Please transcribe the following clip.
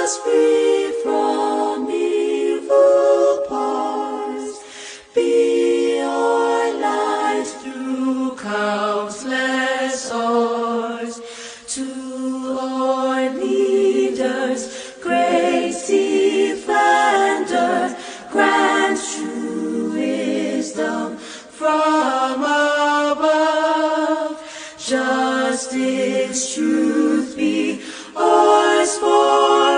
us free from evil powers. Be our light through countless hours. To our leaders, great defender, grant true wisdom from above. Justice, truth be ours forever.